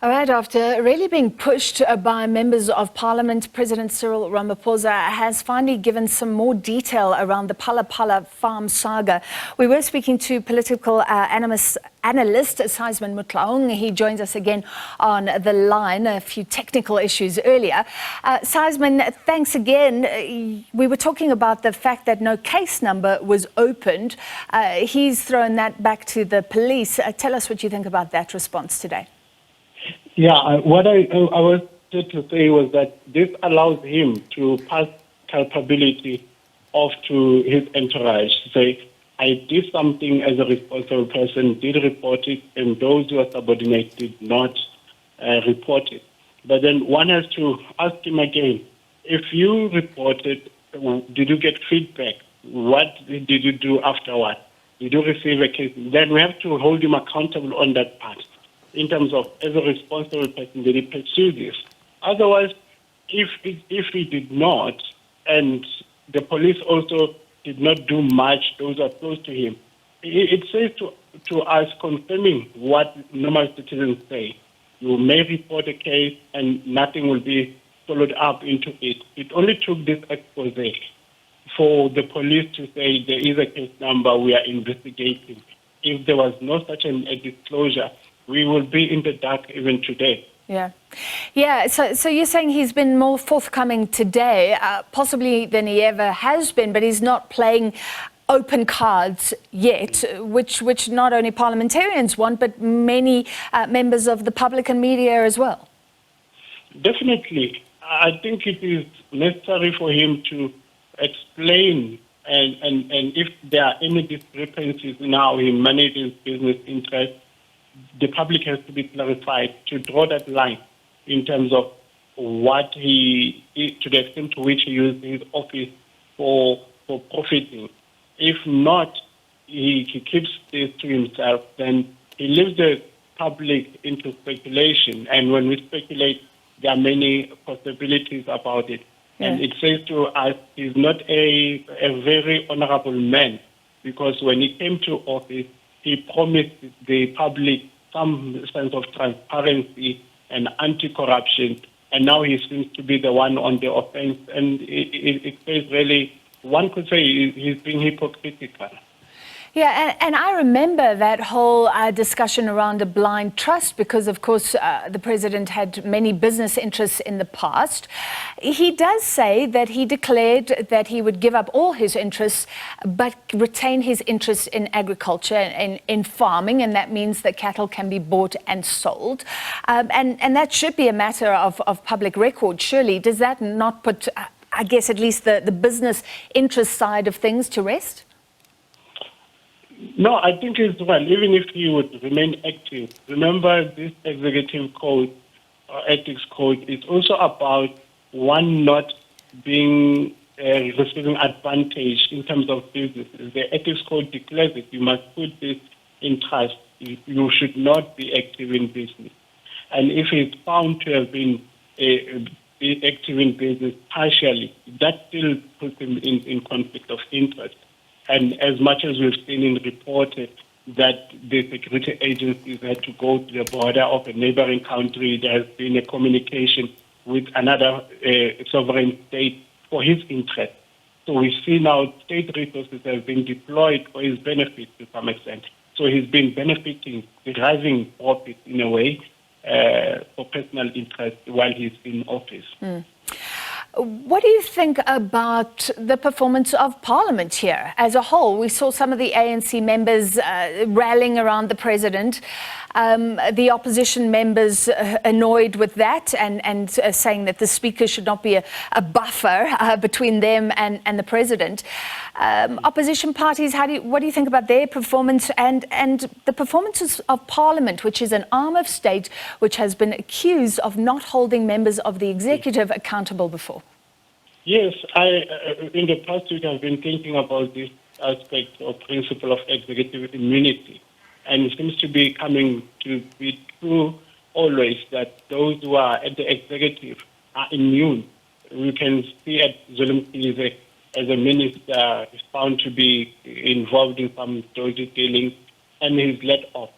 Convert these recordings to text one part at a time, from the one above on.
All right, after really being pushed by members of parliament, President Cyril Ramaphosa has finally given some more detail around the Phala Phala farm saga. We were speaking to political analyst Sysman Motloung. He joins us again on the line, a few technical issues earlier. Sysman, thanks again. We were talking about the fact that no case number was opened. He's thrown that back to the police. Tell us what you think about that response today. Yeah, what I wanted to say was that this allows him to pass culpability off to his entourage. Say, I did something as a responsible person, did report it, and those who are subordinated did not report it. But then one has to ask him again, if you reported, did you get feedback? What did you do afterward? Did you receive a case? Then we have to hold him accountable on that part, in terms of, as a responsible person, did he pursue this? Otherwise, if he did not, and the police also did not do much, those are close to him, it says to us, confirming what normal citizens say. You may report a case and nothing will be followed up into it. It only took this expose for the police to say there is a case number, we are investigating. If there was no such a disclosure, we will be in the dark even today. Yeah. So you're saying he's been more forthcoming today, possibly than he ever has been, but he's not playing open cards yet, which not only parliamentarians want, but many members of the public and media as well. Definitely. I think it is necessary for him to explain and if there are any discrepancies in how he manages business interests, the public has to be clarified to draw that line in terms of what he, to the extent to which he used his office for profiting. If not, he keeps this to himself, then he leaves the public into speculation. And when we speculate, there are many possibilities about it. Yeah. And it says to us, he's not a very honorable man, because when he came to office, he promised the public some sense of transparency and anti-corruption, and now he seems to be the one on the offense. And it says really, one could say he's being hypocritical. Yeah, and I remember that whole discussion around a blind trust because, of course, the president had many business interests in the past. He does say that he declared that he would give up all his interests but retain his interests in agriculture and in farming, and that means that cattle can be bought and sold. And that should be a matter of public record, surely. Does that not put, I guess, at least the business interest side of things to rest? No, I think it's well, even if he would remain active. Remember, this executive code, ethics code, is also about one not being receiving advantage in terms of businesses. The ethics code declares it. You must put this in trust. You should not be active in business. And if he's found to have been active in business partially, that still puts him in conflict of interest. And as much as we've seen in the report that the security agencies had to go to the border of a neighboring country, there has been a communication with another sovereign state for his interest. So we see now state resources have been deployed for his benefit to some extent. So he's been benefiting, deriving profit in a way for personal interest while he's in office. What do you think about the performance of Parliament here as a whole? We saw some of the ANC members rallying around the president, the opposition members annoyed with that and saying that the speaker should not be a buffer between them and the president. Opposition parties, what do you think about their performance and the performances of Parliament, which is an arm of state which has been accused of not holding members of the executive accountable before? Yes, in the past week I've been thinking about this aspect or principle of executive immunity, and it seems to be coming to be true always that those who are at the executive are immune. We can see at Zulum as a minister is found to be involved in some dodgy dealing, and he's let off.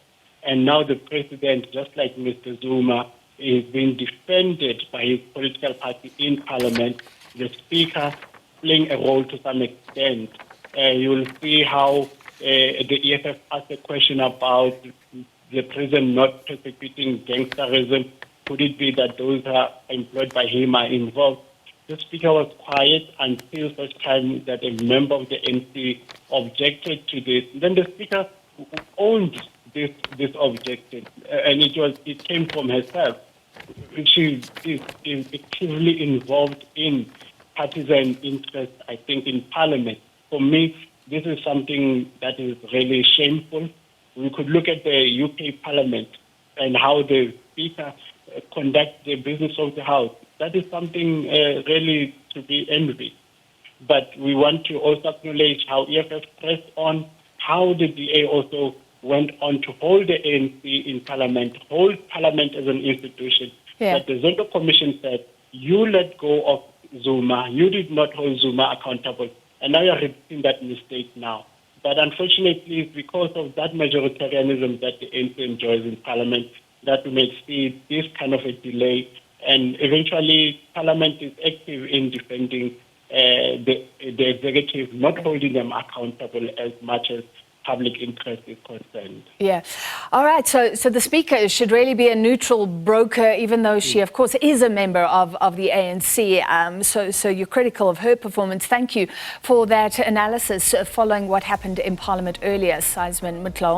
And now the president, just like Mr. Zuma, is being defended by his political party in Parliament, the Speaker playing a role to some extent. You will see how the EFF asked a question about the president not persecuting gangsterism. Could it be that those who are employed by him are involved? The Speaker was quiet until such time that a member of the NC objected to this. Then the Speaker owned this objection, and it came from herself. She is actively involved in partisan interest, I think, in Parliament. For me, this is something that is really shameful. We could look at the UK Parliament and how the Speaker conducts the business of the House. That is something really to be envied. But we want to also acknowledge how EFF pressed on, how the DA also went on to hold the ANC in Parliament, hold Parliament as an institution. Yeah. But the Zondo Commission said, you let go of Zuma, you did not hold Zuma accountable, and now you're repeating that mistake now. But unfortunately, because of that majoritarianism that the ANC enjoys in Parliament, that we may see this kind of a delay, and eventually Parliament is active in defending the executive, not holding them accountable as much as public interest is concerned. Yeah. All right. So the Speaker should really be a neutral broker, even though she, of course, is a member of the ANC. So you're critical of her performance. Thank you for that analysis following what happened in Parliament earlier, Sysman Motloung.